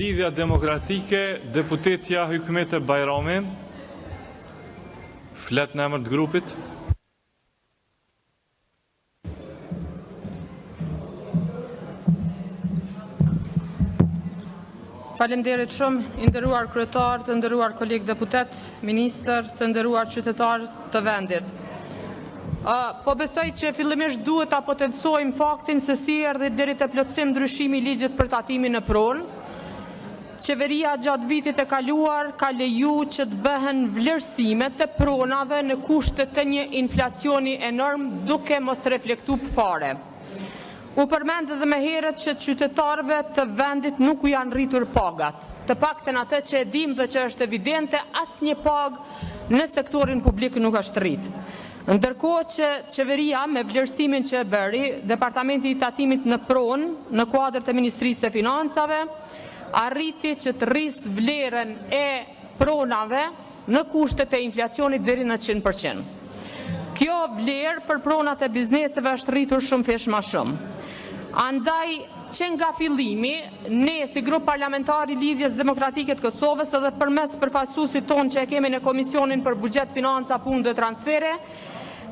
Lidhja Demokratike, deputetja Hykmet Bajrami, flet në emër të grupit. Faleminderit shumë, i nderuar kryetar, të nderuar kolegë deputet, ministër, të nderuar qytetar të vendit. Po besoj që fillimisht duhet ta potencojmë faktin se si erdhi deri te plotësim ndryshimi i ligjit për tatimin në pronë. Qeveria gjatë vitit e kaluar ka leju që të bëhen vlerësime të pronave në kushtet të një inflacioni enorm duke mos reflektu fare. U përmendë dhe me herët që qytetarëve të vendit nuk u janë rritur pagat. Të paktën atë që e dim dhe që është evidente, asnjë pagë në sektorin publik nuk është rrit. Ndërkohë që qeveria me vlerësimin që e bëri, Departamenti i Tatimit në pronë, në kuadër të Ministrisë së Financave, arriti që të rrisë vlerën e pronave në kushtet e inflacionit deri në 100%. Kjo vlerë për pronat e bizneseve është rritur shumë fesh ma shumë. Andaj që nga fillimi, ne si grup parlamentar i Lidhjes Demokratike të Kosovës edhe përmes përfaqësuesit tonë që e kemi në Komisionin për Buxhet, Financa, Punë dhe Transfere,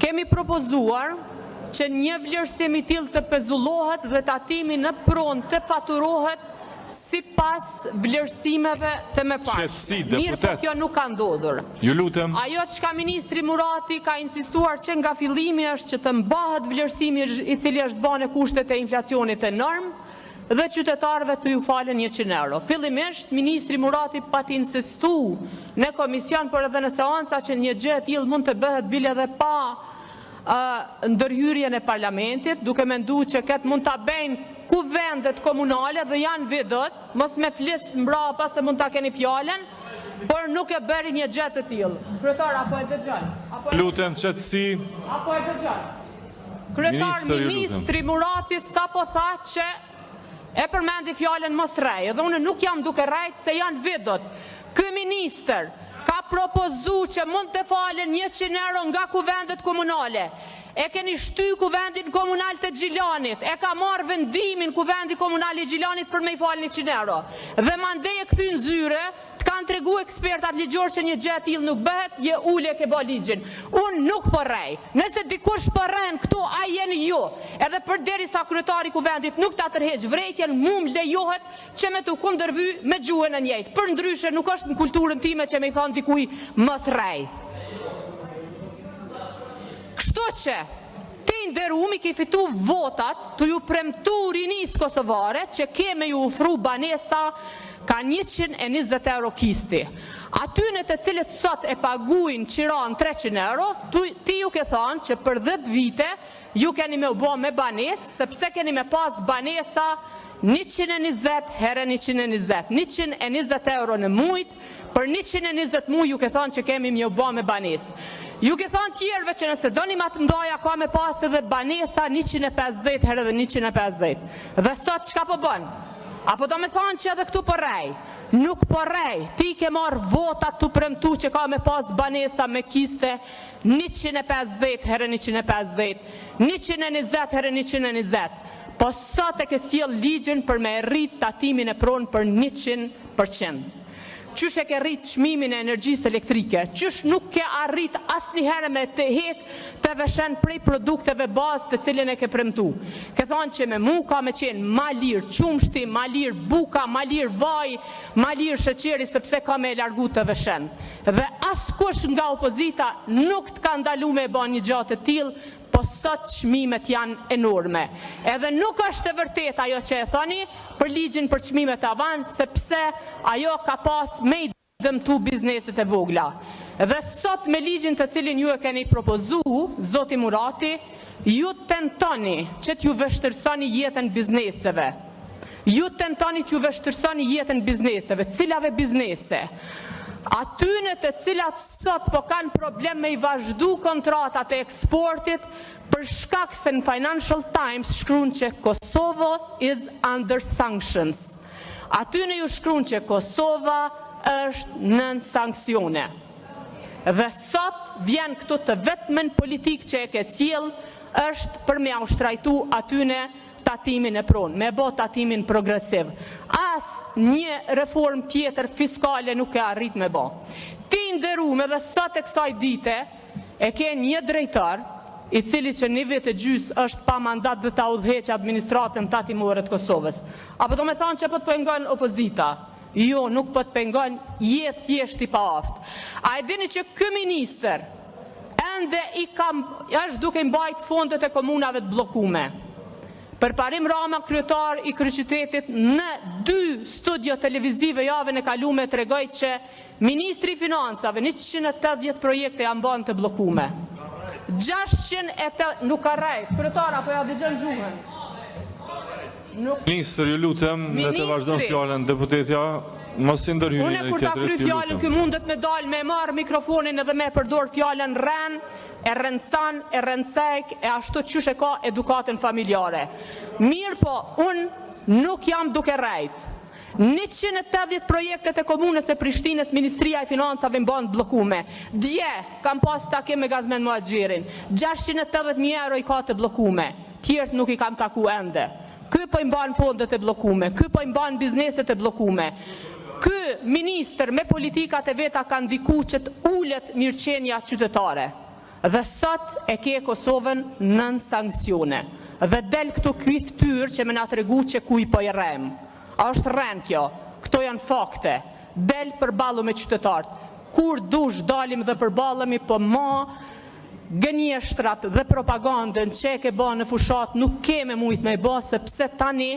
kemi propozuar që një vlerësim i tillë të pezullohet dhe tatimi në pronë të faturohet sipas vlerësimeve të mëparshme. Mirë, po kjo nuk ka ndodhur. Ju lutem. Ajo çka ministri Murati ka insistuar që nga fillimi është që të mbahet vlerësimi i cili është bën në kushtet e inflacionit enorm dhe qytetarëve të ju falen 100 euro. Fillimisht ministri Murati pati insistu në komision, por edhe në seanca që një gjë e tillë mund të bëhet bile edhe pa ndërhyrjen e parlamentit, duke menduar që këtë mund ta bëjnë kuvendet komunale dhe janë vidot, mos me flis mbrapa se mund ta keni fjalën, por nuk e bëri një gjë të tillë. Kryetar, apo e dëgjon? Lutem qetësi. Apo e dëgjon? Kryetar, ministri Murati sapo tha që e përmendi fjalën mos rrej, dhe unë nuk jam duke rrejt se janë vidot. Ky ministër ka propozu që mund të falen 100 euro nga kuvendet komunale. E keni shty kuvendin komunal të Gjilanit, e ka marrë vendimin kuvendi komunal i Gjilanit për me i falë 100 euro. Dhe mandej e këthyn zyre, të kanë tregu ekspertat ligjor që një gjë e tillë nuk bëhet, je ule ke bë ligjin. Unë nuk po rrej. Nëse dikush po rren këtu, ai jeni ju. Edhe përderisa kryetari kuvendit nuk ta tërheq vërejtjen, mu më lejohet që me të kundërvy me gjuhën e njëjtë. Për ndryshe nuk është në kulturën time që me i thonë dikuj mos rrej. Kështu që ti nderumi ke fitu votat të ju premtu rinis kosovare që keme ju ofru banesa ka 120 euro kisti. Atyne të cilët sot e paguin qiran 300 euro, ti ju ke thonë që për 10 vite ju keni me u bo me banes, sepse keni me pas banesa 120 herë 120, 120 euro në mujt, për 120 muj ju ke thonë që kemi me u bo me banes. Ju ke thonë tjerëve që nëse doni ma të mdoja ka me pas edhe banesa 150 herë dhe 150. Dhe sot çka po bën? Apo do me thonë që edhe këtu po rrej? Nuk po rrej. Ti ke marrë votat të premtu që ka me pas banesa me kiste 150 herë 150, 120 herë 120. Po sot e ke sjell ligjin për me rrit tatimin e pronë për 100%. Qysh e ke rrit çmimin e energjisë elektrike, qysh nuk ke arrit asnjëherë me të hek të veshen prej produkteve bazë të cilën e ke premtu. Ke thonë që me mu ka me qenë ma lirë qumshti, ma lirë buka, ma lirë vaj, ma lirë sheqeri sepse ka me largu të veshen. Dhe askush nga opozita nuk të ka ndalu me bën një gjatë të tillë, po sot çmimet janë enorme. Edhe nuk është e vërtet ajo që e thoni për ligjin për çmimet avans, sepse ajo ka pas me i dëmtu bizneset e vogla. Dhe sot me ligjin të cilin ju e keni propozu, zoti Murati, ju tentoni që t'ju vështërsoni jetën bizneseve. Ju tentoni t'ju vështërsoni jetën bizneseve. Cilave biznese? Atyne të cilat sot po kanë problem me i vazhdu kontratat e eksportit për shkak se në Financial Times shkruan që Kosovo is under sanctions. Atyne ju shkruan që Kosova është nën sankcione. Dhe sot vjen këtu të vetmen politik që e ke sjell është për me ushtrajtu atyne tatimin e pronë, me bo tatimin progresiv. As një reform tjetër fiskale nuk e arrit me bë. Ti nderuar edhe sot e kësaj dite e ke një drejtor i cili që një vit e gjys është pa mandat dhe ta udhëheq administratën tatimore të Kosovës. Apo do me thonë që po të pengon opozita? Jo, nuk po të pengon, je thjesht i pa aftë. A e dini që ky minister ende është duke mbajt fondet e komunave të bllokume? Për Parim Rama, kryetar i Kryeqytetit, në 2 studio televizive javën e kalume tregoi që Ministri i Financave 180 projekte janë bën të bllokume. 600 nuk ka rejt. Kryetara, po ja dëgjon gjuhën. Ministër, ju lutem, le të vazhdon fjalën deputetja, mos i ndërhyri Unë në kur ta tjetërit, kry fjalën, ky mundet me dalë me marr mikrofonin edhe me përdor fjalën rën, e rëndësan, e rëndësek, e ashtu qysh e ka edukatën familjare. Mirë po, unë nuk jam duke rejt. 180 projektet e komunës e Prishtinës, Ministria e Financave mban bllokume. Dje kam pas takim me Gazmen Muhaxhirin. 680.000 euro i ka të bllokume. Tjertë nuk i kam taku ende. Ky po i mban fondet e bllokume, ky po i mban bizneset e bllokume. Ky ministër me politikat e veta ka ndikuar që të ulet mirëqenia qytetare. Dhe sot e ke Kosovën nën sanksione. Dhe del këtu ky fytyrë që më na tregu që ku i po i rrem. A është rren kjo? Këto janë fakte. Del përballu me qytetarët. Kur dush dalim dhe përballemi, po ma gënjeshtrat dhe propagandën që e ke bë në fushat nuk keme mujt me bë, sepse tani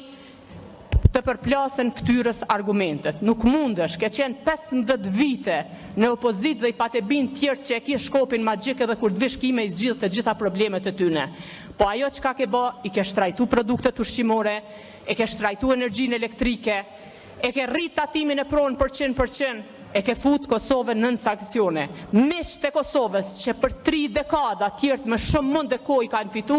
të përplasen fytyrës argumentet. Nuk mundesh, ke qenë 15 vite në opozit dhe i pate bin tjertë që e ki shkopin magjik edhe kur të vish kime i zgjidh të gjitha problemet e tyne. Po ajo që ka ke bë, i ke shtrajtu produktet ushqimore, e ke shtrajtu energjinë elektrike, e ke rrit tatimin e pronë për 100%, e ke fut Kosovën nën sanksione. Miqtë e Kosovës që për 3 dekada tjertë më shumë mund e kohë i kanë fitu,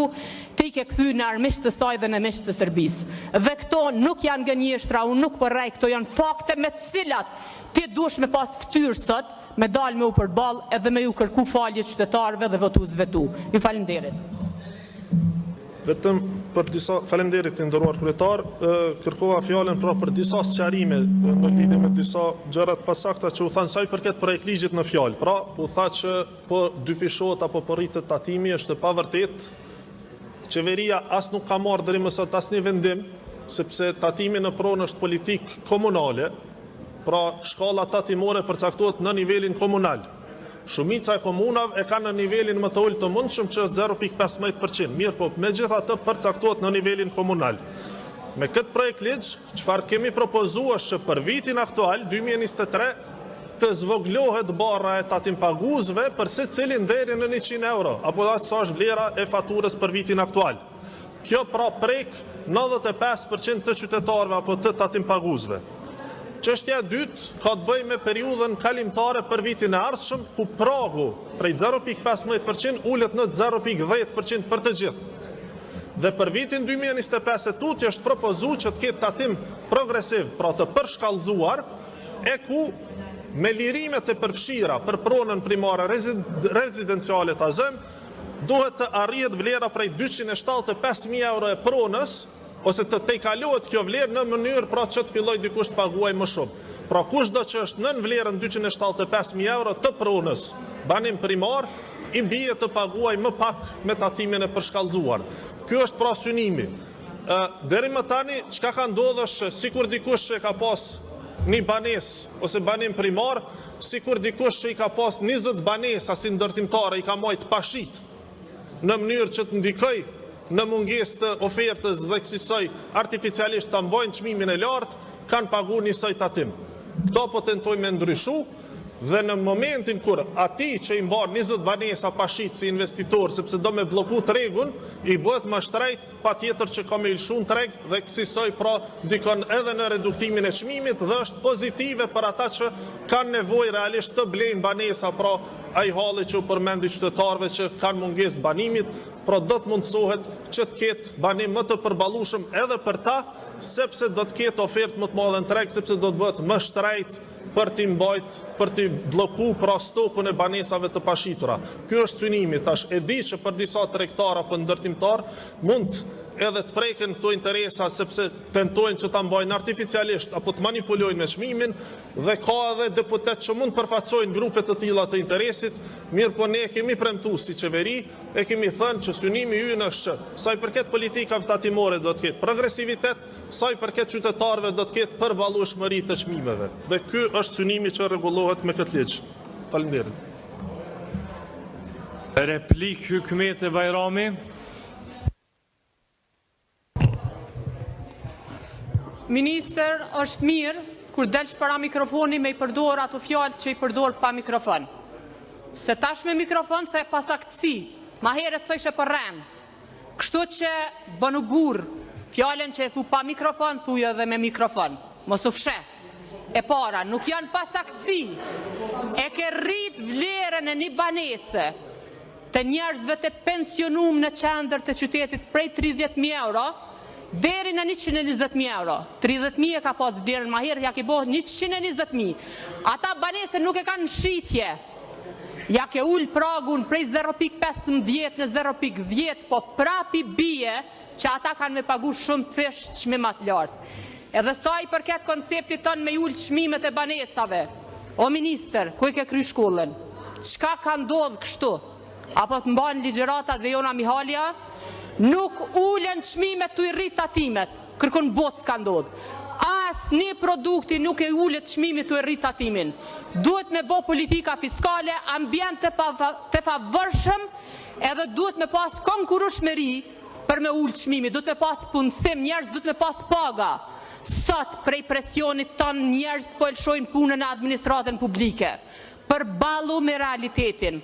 ti ke kthy në armiqtë të saj dhe në miqtë të Serbisë. Dhe këto nuk janë gënjeshtra, unë nuk përrej, këto janë fakte me të cilat ti dush me pas fytyrë sot, me dalë me u përball edhe me ju kërku falje qytetarëve dhe votuesve tu. Ju falenderit. Vetëm për disa falenderit të nderuar kryetar, kërkova fjalën pra për disa sqarime në lidhje me disa gjërat pasakta që u thanë sa i përket projekt ligjit në fjalë. Pra, u tha që po dyfishohet apo po rritet tatimi, është e pavërtet. Qeveria as nuk ka marrë deri më sot asnjë vendim, sepse tatimi në pronë është politikë komunale, pra shkalla tatimore përcaktohet në nivelin komunal. Shumica e komunave e ka në nivelin më të ulët të mundshëm që është 0.15%. Mirë po, me gjitha të përcaktohet në nivelin komunal. Me këtë projekt ligj, çfarë kemi propozuar është që për vitin aktual, 2023, të zvoglohet barra e tatim paguesve për secilin deri në 100 euro, apo atë sa është vlera e faturës për vitin aktual. Kjo pra prek 95% të qytetarëve apo të tatim paguesve. Çështja e dytë ka të bëjë me periudhën kalimtare për vitin e ardhshëm, ku pragu prej 0.15% ulet në 0.10% për të gjithë. Dhe për vitin 2025 e tutje është propozuar që të ketë tatim progresiv, pra të përshkallëzuar, e ku me lirimet e përfshira për pronën primare rezidenciale të azëm, duhet të arrihet vlera prej 275.000 euro e pronës, ose të tejkalohet kjo vlerë në mënyrë pra që të filloj dikush të paguaj më shumë. Pra kushdo që është nën vlerën 275.000 euro të pronës banim primar, i bie të paguaj më pak me tatimin e përshkallëzuar. Ky është pra synimi. Deri më tani, çka ka ndodhur është sikur dikush që ka pas një banesë ose banim primar, sikur dikush që i ka pas 20 banesa si ndërtimtare i ka marrë pashit në mënyrë që të ndikoj në mungesë të ofertës dhe kësaj artificialisht të mbojnë çmimin e lartë, kanë paguar njësoj tatim. Këto po tentojmë me ndryshu, dhe në momentin kur ati që i mbar 20 banesa pashit si investitor, sepse do me bloku tregun, i bëhet më shtrejt, pa tjetër që ka me ilshun treg, dhe kësaj pra dikon edhe në reduktimin e çmimit, dhe është pozitive për ata që kanë nevojë realisht të blejnë banesa, pra ai halli që u përmendi qytetarëve që kanë mungesë banimit, pra do të mundsohet që të ketë banim më të përballueshëm edhe për ta, sepse do të ketë ofertë më të madhe në treg, sepse do të bëhet më shtrejt për t'i mbajt, për t'i bloku pra stokun e banesave të pashitura. Ky është synimi, tash e di që për disa tregtar apo ndërtimtar mund edhe të preken këto interesa sepse tentojnë që ta mbajnë artificialisht apo të manipulojnë me çmimin dhe ka edhe deputet që mund përfaqësojnë grupe të tilla të interesit, mirë po ne kemi premtuar si qeveri, e kemi thënë që synimi ynë është që sa i përket politikave tatimore do të ketë progresivitet, sa i përket qytetarëve do të ketë përballueshmëri të çmimeve. Dhe ky është synimi që rregullohet me këtë ligj. Faleminderit. Replik Hykmeti Bajrami. Minister, është mirë kur delsh para mikrofoni me i përdor ato fjalë që i përdor pa mikrofon. Se tash me mikrofon the pasaktësi, ma herët thëshe për rem. Kështu që bënu burr, fjalën që e thu pa mikrofon, thuj edhe me mikrofon. Mos u fshe. E para, nuk janë pasaktësi. E ke rrit vlerën e një banese të njerëzve të pensionum në qendër të qytetit prej 30.000 euro, deri në 120.000 euro. 30.000 e ka pas vlerën ma herët, ja ke bohë 120.000. Ata banese nuk e kanë shitje. Ja ke ullë pragun prej 0.15 në 0.10, po prapi bie që ata kanë me pagu shumë fish çmimat lartë. Edhe sa i përket konceptit tonë me ullë çmimet e banesave. O minister, ku i ke kry shkollën? Çka ka ndodhë kështu? Apo të mbanë ligjërata dhe Jona Mihalja? Nuk ulen çmimet të i rrit tatimet, kërkon botë s'ka ndodhë. As një produkti nuk e ullet çmimit të i rrit tatimin. Duhet me bo politika fiskale, ambient të favërshëm, edhe duhet me pas konkurueshmëri për me ullë çmimi, duhet me pas punësim, njerëz duhet me pas paga. Sot prej presionit ton njerëz po lëshojnë punën e administratën publike, përballu me realitetin.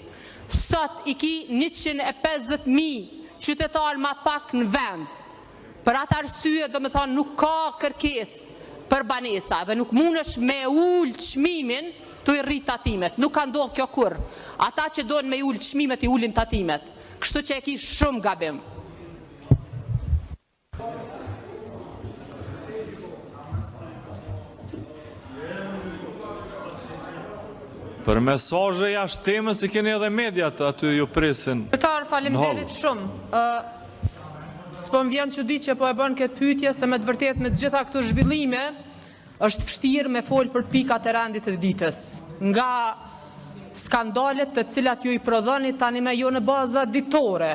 Sot i ki 150.000 qytetarë ma pak në vend. Për atë arsye, do me thonë, nuk ka kërkes për banesa dhe nuk mundesh me ullë çmimin të i rrit tatimet. Nuk ka ndodhë kjo kur. Ata që dojnë me ullë çmimet i ullin tatimet. Kështu që e ki shumë gabim. Për mesazhe jashtë temës i keni edhe mediat aty ju presin. Qytetar, faleminderit shumë. S'po më vjen çudi që po e bën këtë pyetje, se me të vërtetë me të gjitha këto zhvillime është vështirë me fol për pikat e rendit të ditës. Nga skandalet të cilat ju i prodhoni tani me jo në baza ditore,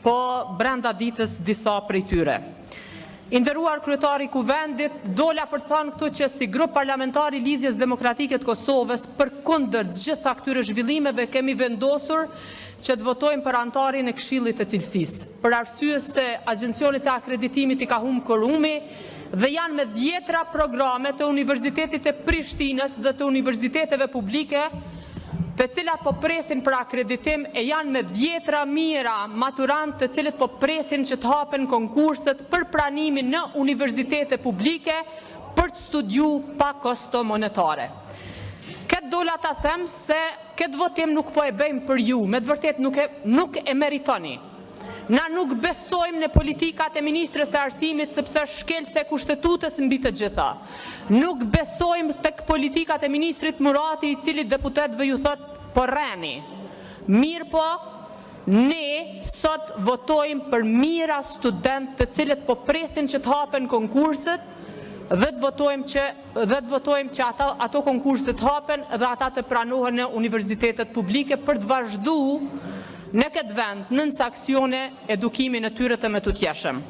po brenda ditës disa prej tyre. I nderuar kryetari i Kuvendit, dola për të thënë këtu që si grup parlamentari i Lidhjes Demokratike të Kosovës, përkundër gjitha këtyre zhvillimeve kemi vendosur që të votojmë për antarin e Këshillit të Cilësisë, për arsye se agjencionit e akreditimit i ka humbur korumi dhe janë me 10 programe të Universitetit të Prishtinës dhe të universiteteve publike, të cilat po presin për akreditim e janë me 10 mira maturant të cilët po presin që të hapen konkurset për pranimin në universitete publike për të studiu pa kosto monetare. Këtë dola ta them se këtë votim nuk po e bëjmë për ju, me të vërtet nuk e meritoni. Na nuk besojmë në politikat e Ministrës së Arsimit sepse shkelse kushtetutës mbi të gjitha. Nuk besojmë tek politikat e Ministrit Murati i cili deputetëve ju thot po rreni. Mirë po, ne sot votojmë për mira student të cilët po presin që të hapen konkurset dhe të votojmë që ato konkurset të hapen dhe ata të pranohen në universitetet publike për të vazhduar në këtë vend në aksione edukimin e tyre të metutjeshëm.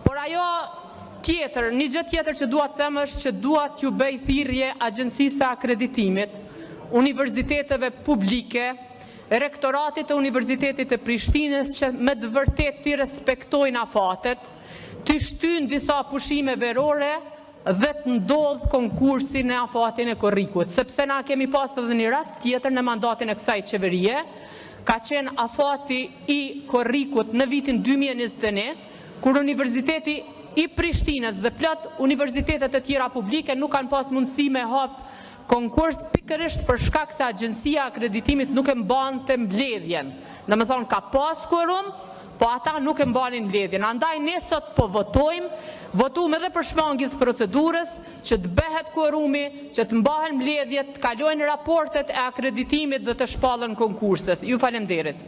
Por ajo tjetër, një gjë tjetër që dua të them është që dua t'ju bëj thirrje Agjencisë së Akreditimit, universiteteve publike, rektoratit të Universitetit të Prishtinës që me të vërtet t'i respektojnë afatet, t'i shtyjnë disa pushime verore dhe të ndodh konkursi në afatin e korrikut, sepse na kemi pas edhe një rast tjetër në mandatin e kësaj qeverie, ka qenë afati i korrikut në vitin 2021, kur Universiteti i Prishtinës dhe plot universitetet e tjera publike nuk kanë pas mundësi me hap konkurs pikërisht për shkak se Agjencia e Akreditimit nuk e mbante mbledhjen. Domethënë ka pas quorum, po ata nuk e mbanin mbledhjen. Andaj ne sot po votojmë edhe për shmangjet procedurës, që të bëhet quorumi, që të mbahen mbledhjet, të kalojnë raportet e akreditimit dhe të shpallën konkurset. Ju falenderit.